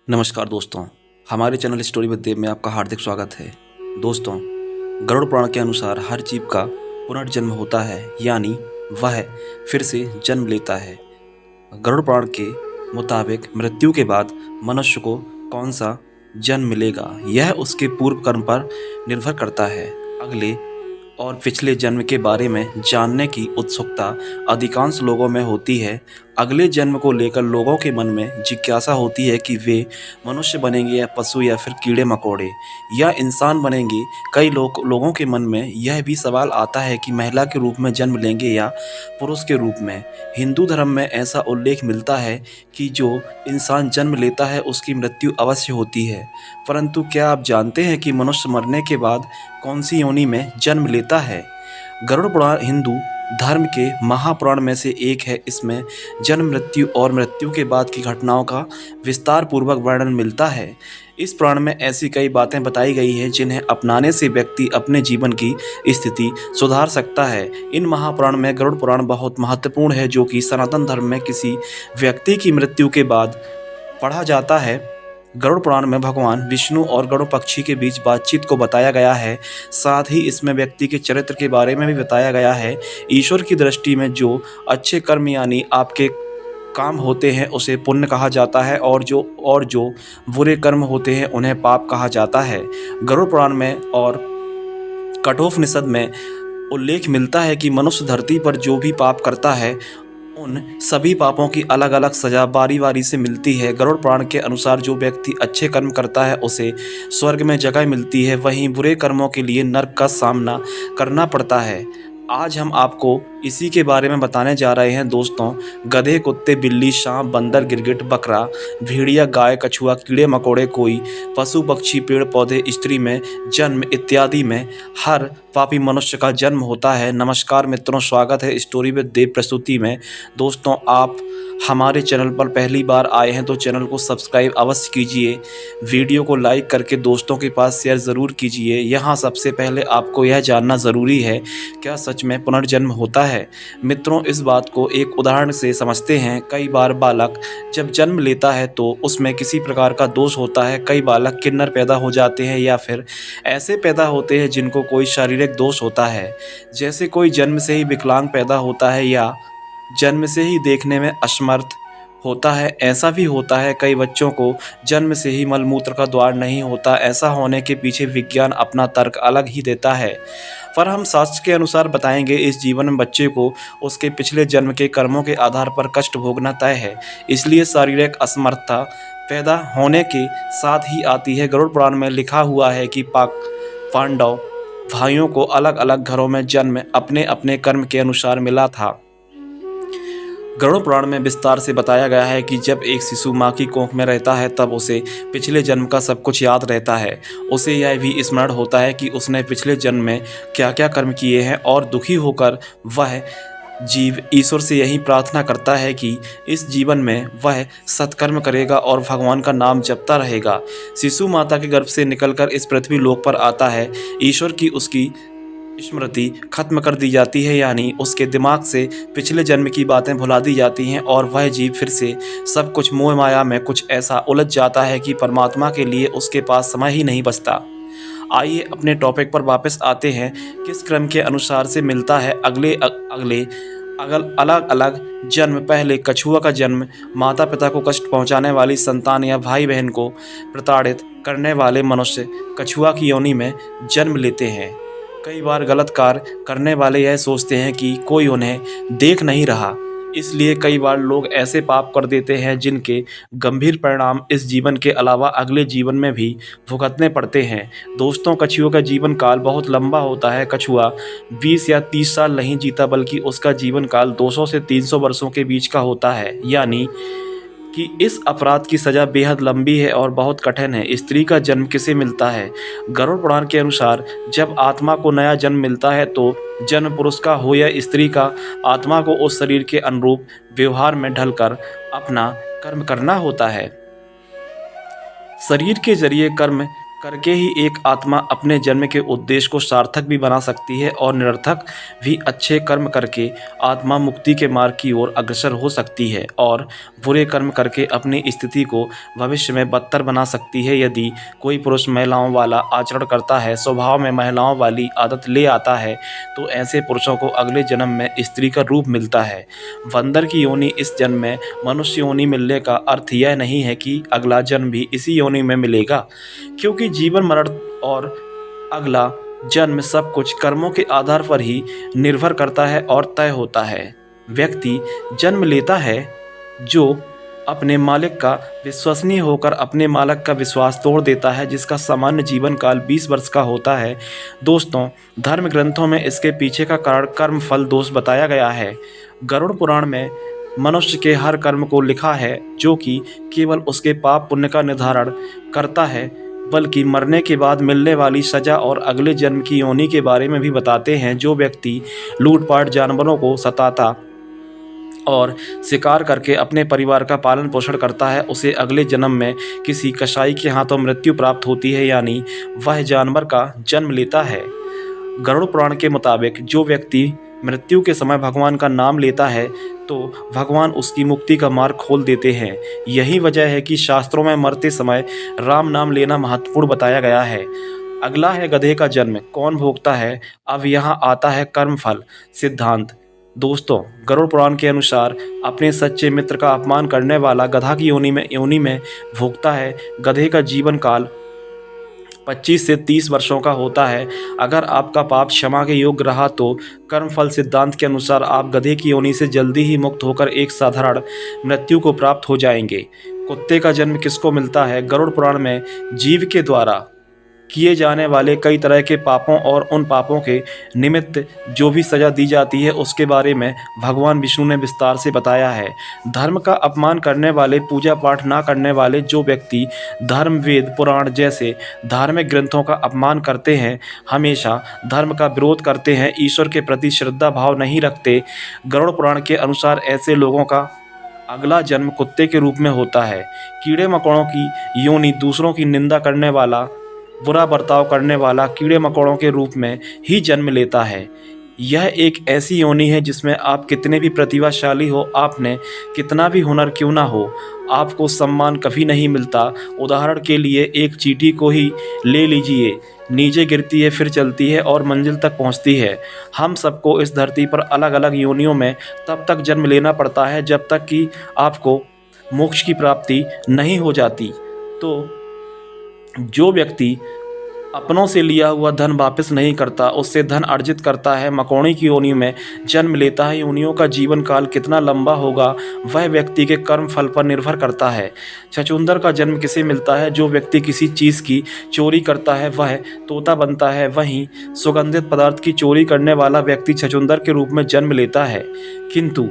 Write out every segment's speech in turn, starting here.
नमस्कार दोस्तों, हमारे चैनल स्टोरी विद देव में आपका हार्दिक स्वागत है। दोस्तों, गरुड़ पुराण के अनुसार हर जीव का पुनर्जन्म होता है, यानी वह फिर से जन्म लेता है। गरुड़ पुराण के मुताबिक मृत्यु के बाद मनुष्य को कौन सा जन्म मिलेगा, यह उसके पूर्व कर्म पर निर्भर करता है। अगले और पिछले जन्म के बारे में जानने की उत्सुकता अधिकांश लोगों में होती है। अगले जन्म को लेकर लोगों के मन में जिज्ञासा होती है कि वे मनुष्य बनेंगे या पशु या फिर कीड़े मकोड़े या इंसान बनेंगे। कई लोगों के मन में यह भी सवाल आता है कि महिला के रूप में जन्म लेंगे या पुरुष के रूप में। हिंदू धर्म में ऐसा उल्लेख मिलता है कि जो इंसान जन्म लेता है उसकी मृत्यु अवश्य होती है। परंतु क्या आप जानते हैं कि मनुष्य मरने के बाद कौन सी योनि में जन्म लेता है? गरुड़ पुराण हिंदू धर्म के महापुराण में से एक है। इसमें जन्म, मृत्यु और मृत्यु के बाद की घटनाओं का विस्तार पूर्वक वर्णन मिलता है। इस पुराण में ऐसी कई बातें बताई गई हैं जिन्हें अपनाने से व्यक्ति अपने जीवन की स्थिति सुधार सकता है। इन महापुराण में गरुड़ पुराण बहुत महत्वपूर्ण है, जो कि सनातन धर्म में किसी व्यक्ति की मृत्यु के बाद पढ़ा जाता है। गरुड़ पुराण में भगवान विष्णु और गरुड़ पक्षी के बीच बातचीत को बताया गया है। साथ ही इसमें व्यक्ति के चरित्र के बारे में भी बताया गया है। ईश्वर की दृष्टि में जो अच्छे कर्म यानी आपके काम होते हैं उसे पुण्य कहा जाता है, और जो बुरे कर्म होते हैं उन्हें पाप कहा जाता है। गरुड़ पुराण में और कठोपनिषद में उल्लेख मिलता है कि मनुष्य धरती पर जो भी पाप करता है उन सभी पापों की अलग अलग सजा बारी बारी से मिलती है। गरुड़ पुराण के अनुसार जो व्यक्ति अच्छे कर्म करता है उसे स्वर्ग में जगह मिलती है, वहीं बुरे कर्मों के लिए नरक का सामना करना पड़ता है। आज हम आपको इसी के बारे में बताने जा रहे हैं दोस्तों। गधे, कुत्ते, बिल्ली, सांप, बंदर, गिरगिट, बकरा, भेड़िया, गाय, कछुआ, कीड़े मकोड़े, कोई पशु, पक्षी, पेड़ पौधे, स्त्री में जन्म इत्यादि में हर पापी मनुष्य का जन्म होता है। नमस्कार मित्रों, स्वागत है स्टोरी विद देव प्रस्तुति में। दोस्तों, आप हमारे चैनल पर पहली बार आए हैं तो चैनल को सब्सक्राइब अवश्य कीजिए। वीडियो को लाइक करके दोस्तों के पास शेयर ज़रूर कीजिए। यहाँ सबसे पहले आपको यह जानना ज़रूरी है, क्या सच में पुनर्जन्म होता है? मित्रों, इस बात को एक उदाहरण से समझते हैं। कई बार बालक जब जन्म लेता है तो उसमें किसी प्रकार का दोष होता है। कई बालक किन्नर पैदा हो जाते हैं या फिर ऐसे पैदा होते हैं जिनको कोई शारीरिक दोष होता है, जैसे कोई जन्म से ही विकलांग पैदा होता है या जन्म से ही देखने में असमर्थ होता है। ऐसा भी होता है कई बच्चों को जन्म से ही मलमूत्र का द्वार नहीं होता। ऐसा होने के पीछे विज्ञान अपना तर्क अलग ही देता है, पर हम शास्त्र के अनुसार बताएंगे इस जीवन में बच्चे को उसके पिछले जन्म के कर्मों के आधार पर कष्ट भोगना तय है। इसलिए शारीरिक असमर्थता पैदा होने के साथ ही आती है। गरुड़ पुराण में लिखा हुआ है कि पांडव भाइयों को अलग अलग घरों में जन्म अपने अपने कर्म के अनुसार मिला था। गरुड़ पुराण में विस्तार से बताया गया है कि जब एक शिशु माँ की कोख में रहता है तब उसे पिछले जन्म का सब कुछ याद रहता है। उसे यह भी स्मरण होता है कि उसने पिछले जन्म में क्या क्या कर्म किए हैं, और दुखी होकर वह जीव ईश्वर से यही प्रार्थना करता है कि इस जीवन में वह सत्कर्म करेगा और भगवान का नाम जपता रहेगा। शिशु माता के गर्भ से निकलकर इस पृथ्वी लोक पर आता है। ईश्वर की उसकी स्मृति खत्म कर दी जाती है, यानी उसके दिमाग से पिछले जन्म की बातें भुला दी जाती हैं और वह जीव फिर से सब कुछ मोह माया में कुछ ऐसा उलझ जाता है कि परमात्मा के लिए उसके पास समय ही नहीं बचता। आइए अपने टॉपिक पर वापस आते हैं। किस क्रम के अनुसार से मिलता है अलग अलग जन्म? पहले कछुआ का जन्म माता पिता को कष्ट पहुंचाने वाली संतान या भाई बहन को प्रताड़ित करने वाले मनुष्य कछुआ की योनि में जन्म लेते हैं। कई बार गलत कार्य करने वाले यह सोचते हैं कि कोई उन्हें देख नहीं रहा, इसलिए कई बार लोग ऐसे पाप कर देते हैं जिनके गंभीर परिणाम इस जीवन के अलावा अगले जीवन में भी भुगतने पड़ते हैं। दोस्तों, कछुओं का जीवन काल बहुत लंबा होता है। कछुआ 20 या 30 साल नहीं जीता, बल्कि उसका जीवन काल 200 से 300 वर्षों के बीच का होता है, यानी कि इस अपराध की सज़ा बेहद लंबी है और बहुत कठिन है। स्त्री का जन्म किसे मिलता है? गरुड़ पुराण के अनुसार जब आत्मा को नया जन्म मिलता है तो जन्म पुरुष का हो या स्त्री का, आत्मा को उस शरीर के अनुरूप व्यवहार में ढलकर अपना कर्म करना होता है। शरीर के जरिए कर्म करके ही एक आत्मा अपने जन्म के उद्देश्य को सार्थक भी बना सकती है और निरर्थक भी अच्छे कर्म करके आत्मा मुक्ति के मार्ग की ओर अग्रसर हो सकती है और बुरे कर्म करके अपनी स्थिति को भविष्य में बदतर बना सकती है। यदि कोई पुरुष महिलाओं वाला आचरण करता है, स्वभाव में महिलाओं वाली आदत ले आता है, तो ऐसे पुरुषों को अगले जन्म में स्त्री का रूप मिलता है। बंदर की योनि इस जन्म में मनुष्य योनि मिलने का अर्थ यह नहीं है कि अगला जन्म भी इसी योनि में मिलेगा, क्योंकि जीवन मरण और अगला जन्म सब कुछ कर्मों के आधार पर ही निर्भर करता है और तय होता है। व्यक्ति जन्म लेता है जो अपने मालिक का विश्वसनीय होकर अपने मालिक का विश्वास तोड़ देता है, जिसका सामान्य जीवन काल 20 वर्ष का होता है। दोस्तों, धर्म ग्रंथों में इसके पीछे का कारण कर्म फल दोष बताया गया है। गरुड़ पुराण में मनुष्य के हर कर्म को लिखा है, जो कि केवल उसके पाप पुण्य का निर्धारण करता है, बल्कि मरने के बाद मिलने वाली सजा और अगले जन्म की योनि के बारे में भी बताते हैं। जो व्यक्ति लूटपाट, जानवरों को सताता और शिकार करके अपने परिवार का पालन पोषण करता है, उसे अगले जन्म में किसी कसाई के हाथों मृत्यु प्राप्त होती है, यानी वह जानवर का जन्म लेता है। गरुड़ पुराण के मुताबिक जो व्यक्ति मृत्यु के समय भगवान का नाम लेता है, तो भगवान उसकी मुक्ति का मार्ग खोल देते हैं। यही वजह है कि शास्त्रों में मरते समय राम नाम लेना महत्वपूर्ण बताया गया है। अगला है गधे का जन्म, कौन भोगता है? अब यहाँ आता है कर्म फल सिद्धांत। दोस्तों, गरुड़ पुराण के अनुसार अपने सच्चे मित्र का अपमान करने वाला गधा की योनि में भोगता है। गधे का जीवन काल 25 से 30 वर्षों का होता है। अगर आपका पाप क्षमा के योग्य रहा तो कर्मफल सिद्धांत के अनुसार आप गधे की योनि से जल्दी ही मुक्त होकर एक साधारण मृत्यु को प्राप्त हो जाएंगे। कुत्ते का जन्म किसको मिलता है? गरुड़ पुराण में जीव के द्वारा किए जाने वाले कई तरह के पापों और उन पापों के निमित्त जो भी सजा दी जाती है, उसके बारे में भगवान विष्णु ने विस्तार से बताया है। धर्म का अपमान करने वाले, पूजा पाठ ना करने वाले जो व्यक्ति धर्म, वेद, पुराण जैसे धार्मिक ग्रंथों का अपमान करते हैं, हमेशा धर्म का विरोध करते हैं, ईश्वर के प्रति श्रद्धा भाव नहीं रखते, गरुड़ पुराण के अनुसार ऐसे लोगों का अगला जन्म कुत्ते के रूप में होता है। कीड़े मकोड़ों की योनि दूसरों की निंदा करने वाला, बुरा बर्ताव करने वाला कीड़े मकोड़ों के रूप में ही जन्म लेता है। यह एक ऐसी योनि है जिसमें आप कितने भी प्रतिभाशाली हो, आपने कितना भी हुनर क्यों ना हो, आपको सम्मान कभी नहीं मिलता। उदाहरण के लिए एक चींटी को ही ले लीजिए, नीचे गिरती है, फिर चलती है और मंजिल तक पहुंचती है। हम सबको इस धरती पर अलग अलग योनियों में तब तक जन्म लेना पड़ता है जब तक कि आपको मोक्ष की प्राप्ति नहीं हो जाती। तो जो व्यक्ति अपनों से लिया हुआ धन वापस नहीं करता, उससे धन अर्जित करता है, मकोड़ी की योनि में जन्म लेता है, योनियों का जीवन काल कितना लंबा होगा वह व्यक्ति के कर्म फल पर निर्भर करता है। छछूंदर का जन्म किसे मिलता है? जो व्यक्ति किसी चीज़ की चोरी करता है वह तोता बनता है, वहीं सुगंधित पदार्थ की चोरी करने वाला व्यक्ति छछूंदर के रूप में जन्म लेता है। किंतु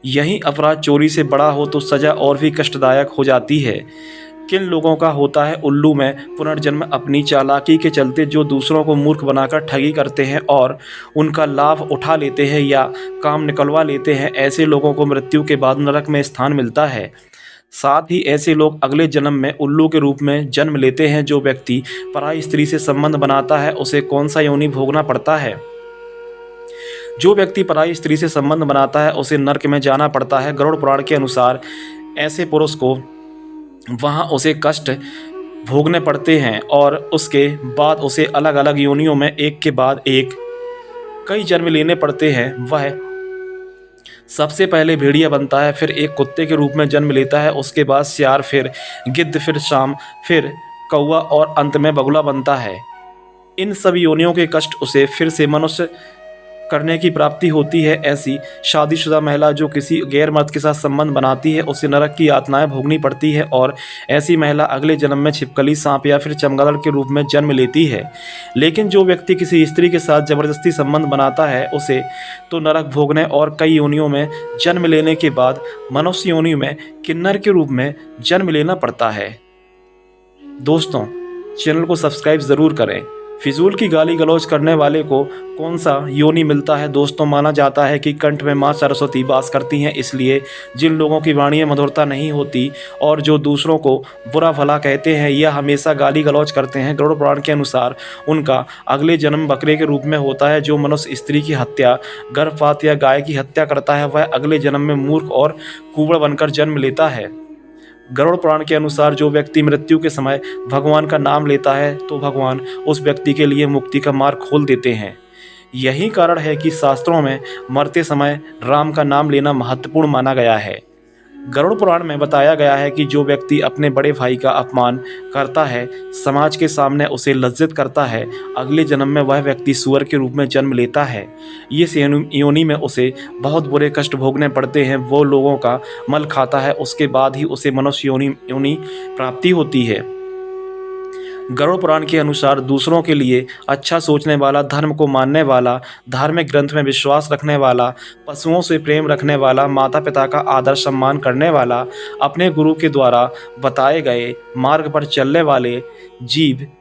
यही अपराध चोरी से बड़ा हो तो सजा और भी कष्टदायक हो जाती है। किन लोगों का होता है उल्लू में पुनर्जन्म? अपनी चालाकी के चलते जो दूसरों को मूर्ख बनाकर ठगी करते हैं और उनका लाभ उठा लेते हैं या काम निकलवा लेते हैं, ऐसे लोगों को मृत्यु के बाद नरक में स्थान मिलता है। साथ ही ऐसे लोग अगले जन्म में उल्लू के रूप में जन्म लेते हैं। जो व्यक्ति पराई स्त्री से संबंध बनाता है उसे कौन सा योनि भोगना पड़ता है? जो व्यक्ति पराई स्त्री से संबंध बनाता है उसे नरक में जाना पड़ता है। गरुड़ पुराण के अनुसार ऐसे पुरुष को वहाँ उसे कष्ट भोगने पड़ते हैं और उसके बाद उसे अलग अलग योनियों में एक के बाद एक कई जन्म लेने पड़ते हैं। वह सबसे पहले भेड़िया बनता है, फिर एक कुत्ते के रूप में जन्म लेता है, उसके बाद सियार, फिर गिद्ध, फिर शाम, फिर कौवा और अंत में बगुला बनता है। इन सभी योनियों के कष्ट उसे फिर से मनुष्य करने की प्राप्ति होती है। ऐसी शादीशुदा महिला जो किसी गैर मर्द के साथ संबंध बनाती है उसे नरक की यातनाएं भोगनी पड़ती है और ऐसी महिला अगले जन्म में छिपकली, सांप या फिर चमगादड़ के रूप में जन्म लेती है। लेकिन जो व्यक्ति किसी स्त्री के साथ जबरदस्ती संबंध बनाता है उसे तो नरक भोगने और कई योनियों में जन्म लेने के बाद मनुष्य योनि में किन्नर के रूप में जन्म लेना पड़ता है। दोस्तों, चैनल को सब्सक्राइब ज़रूर करें, फिजूल की गाली गलौज करने वाले को कौन सा योनि मिलता है दोस्तों। माना जाता है कि कंठ में माँ सरस्वती वास करती हैं, इसलिए जिन लोगों की वाणी में मधुरता नहीं होती और जो दूसरों को बुरा भला कहते हैं या हमेशा गाली गलौज करते हैं, गरुड़ पुराण के अनुसार उनका अगले जन्म बकरे के रूप में होता है। जो मनुष्य स्त्री की हत्या, गर्भपात या गाय की हत्या करता है वह अगले जन्म में मूर्ख और कुबड़ बनकर जन्म लेता है। गरुड़ पुराण के अनुसार जो व्यक्ति मृत्यु के समय भगवान का नाम लेता है तो भगवान उस व्यक्ति के लिए मुक्ति का मार्ग खोल देते हैं। यही कारण है कि शास्त्रों में मरते समय राम का नाम लेना महत्वपूर्ण माना गया है। गरुड़ पुराण में बताया गया है कि जो व्यक्ति अपने बड़े भाई का अपमान करता है, समाज के सामने उसे लज्जित करता है, अगले जन्म में वह व्यक्ति सूअर के रूप में जन्म लेता है। इस योनि में उसे बहुत बुरे कष्ट भोगने पड़ते हैं। वो लोगों का मल खाता है, उसके बाद ही उसे मनुष्य योनि प्राप्ति होती है। गरुड़ पुराण के अनुसार दूसरों के लिए अच्छा सोचने वाला, धर्म को मानने वाला, धार्मिक ग्रंथ में विश्वास रखने वाला, पशुओं से प्रेम रखने वाला, माता पिता का आदर सम्मान करने वाला, अपने गुरु के द्वारा बताए गए मार्ग पर चलने वाले जीव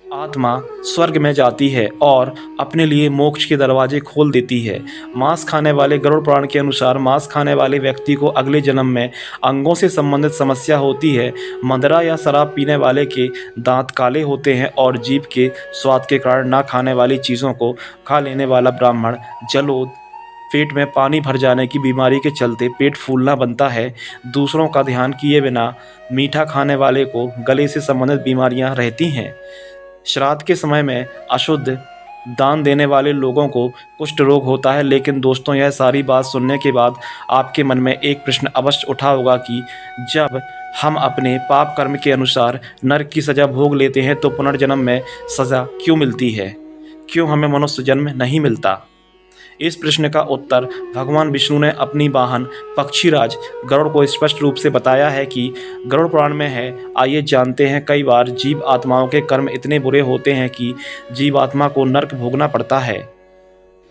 आत्मा स्वर्ग में जाती है और अपने लिए मोक्ष के दरवाजे खोल देती है। मांस खाने वाले, गरुड़ पुराण के अनुसार मांस खाने वाले व्यक्ति को अगले जन्म में अंगों से संबंधित समस्या होती है। मदिरा या शराब पीने वाले के दांत काले होते हैं और जीभ के स्वाद के कारण ना खाने वाली चीज़ों को खा लेने वाला ब्राह्मण जलोद, पेट में पानी भर जाने की बीमारी के चलते पेट फूलना बनता है। दूसरों का ध्यान किए बिना मीठा खाने वाले को गले से संबंधित बीमारियां रहती हैं। श्राद्ध के समय में अशुद्ध दान देने वाले लोगों को कुष्ठ रोग होता है। लेकिन दोस्तों, यह सारी बात सुनने के बाद आपके मन में एक प्रश्न अवश्य उठा होगा कि जब हम अपने पाप कर्म के अनुसार नरक की सज़ा भोग लेते हैं तो पुनर्जन्म में सज़ा क्यों मिलती है, क्यों हमें मनुष्य जन्म नहीं मिलता। इस प्रश्न का उत्तर भगवान विष्णु ने अपनी वाहन पक्षीराज गरुड़ को स्पष्ट रूप से बताया है कि गरुड़ पुराण में है। आइए जानते हैं। कई बार जीव आत्माओं के कर्म इतने बुरे होते हैं कि जीवात्मा को नरक भोगना पड़ता है,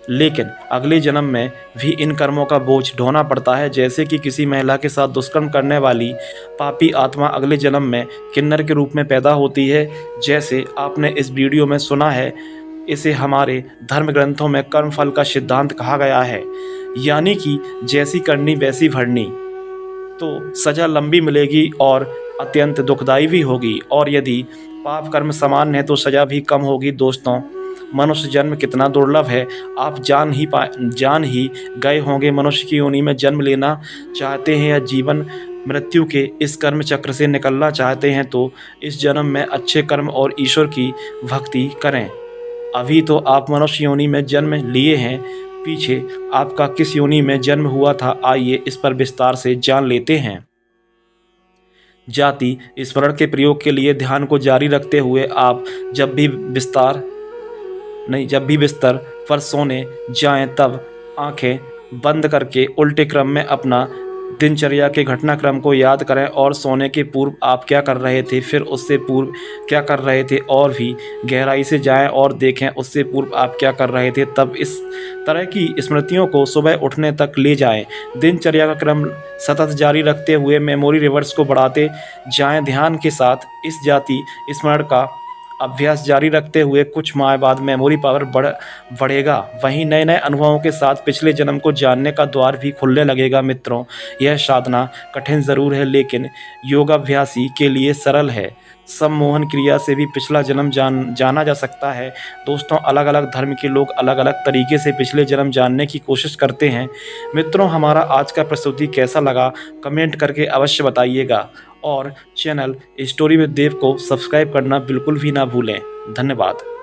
लेकिन अगले जन्म में भी इन कर्मों का बोझ ढोना पड़ता है। जैसे कि किसी महिला के साथ दुष्कर्म करने वाली पापी आत्मा अगले जन्म में किन्नर के रूप में पैदा होती है। जैसे आपने इस वीडियो में सुना है, इसे हमारे धर्म ग्रंथों में कर्मफल का सिद्धांत कहा गया है, यानी कि जैसी करनी वैसी भरनी। तो सज़ा लंबी मिलेगी और अत्यंत दुखदायी भी होगी, और यदि पाप कर्म समान है तो सज़ा भी कम होगी। दोस्तों, मनुष्य जन्म कितना दुर्लभ है, आप जान ही गए होंगे। मनुष्य की योनि में जन्म लेना चाहते हैं या जीवन मृत्यु के इस कर्म चक्र से निकलना चाहते हैं तो इस जन्म में अच्छे कर्म और ईश्वर की भक्ति करें। अभी तो आप मनुष्य योनि में जन्म लिए हैं, पीछे आपका किस योनि में जन्म हुआ था, आइए इस पर विस्तार से जान लेते हैं। जाति स्मरण के प्रयोग के लिए ध्यान को जारी रखते हुए आप जब भी बिस्तर पर सोने जाएं तब आंखें बंद करके उल्टे क्रम में अपना दिनचर्या के घटनाक्रम को याद करें और सोने के पूर्व आप क्या कर रहे थे, फिर उससे पूर्व क्या कर रहे थे, और भी गहराई से जाएं और देखें उससे पूर्व आप क्या कर रहे थे। तब इस तरह की स्मृतियों को सुबह उठने तक ले जाएं। दिनचर्या का क्रम सतत जारी रखते हुए मेमोरी रिवर्स को बढ़ाते जाएं। ध्यान के साथ इस जाति स्मरण का अभ्यास जारी रखते हुए कुछ माह बाद मेमोरी पावर बढ़ेगा। वहीं नए नए अनुभवों के साथ पिछले जन्म को जानने का द्वार भी खुलने लगेगा। मित्रों, यह साधना कठिन ज़रूर है, लेकिन योगाभ्यासी के लिए सरल है। सम्मोहन क्रिया से भी पिछला जन्म जाना जा सकता है। दोस्तों, अलग अलग धर्म के लोग अलग अलग तरीके से पिछले जन्म जानने की कोशिश करते हैं। मित्रों, हमारा आज का प्रस्तुति कैसा लगा कमेंट करके अवश्य बताइएगा, और चैनल स्टोरी विद देव को सब्सक्राइब करना बिल्कुल भी ना भूलें। धन्यवाद।